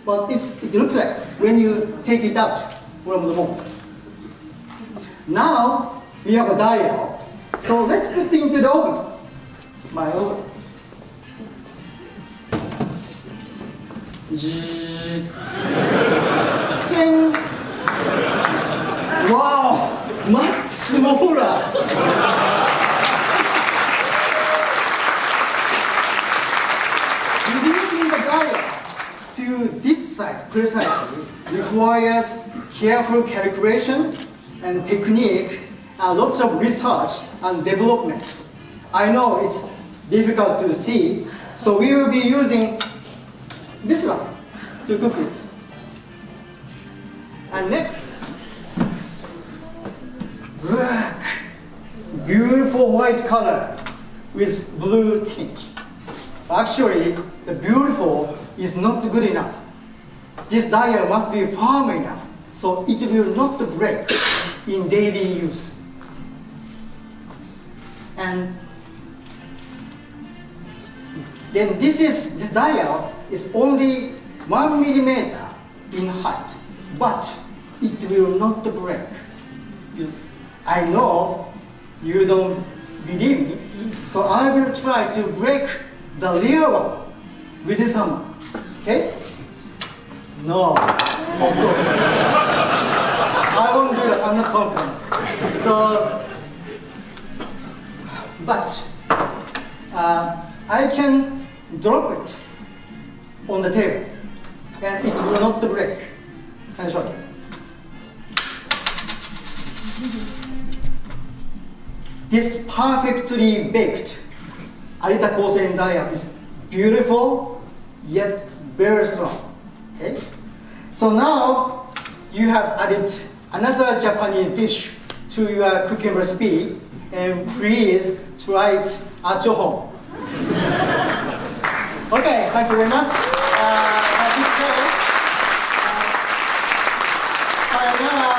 but it looks like when you take it out from the mold. Now we have a dial, so let's put it into the oven. My oven. Ding. Wow, much smaller. Reducing the dial to this side precisely requires careful calculation and technique and lots of research and development. I know it's difficult to see, so we will be using this one to cook this. And next, look, beautiful white color with blue tint. Actually, the beautiful is not good enough. This dial must be firm enough, so it will not break in daily use. And then this dial is only 1 millimeter in height, but it will not break. I know you don't believe me, so I will try to break the real one with this hammer. Okay? No, of course. I won't do that, I'm not confident. So, but I can drop it on the table and it will not break. And show you. This perfectly baked Arita porcelain dial is beautiful yet very strong. Okay? So now you have added another Japanese dish to your cooking recipe, and please try it at your home. Okay, thank you very much. Sayonara.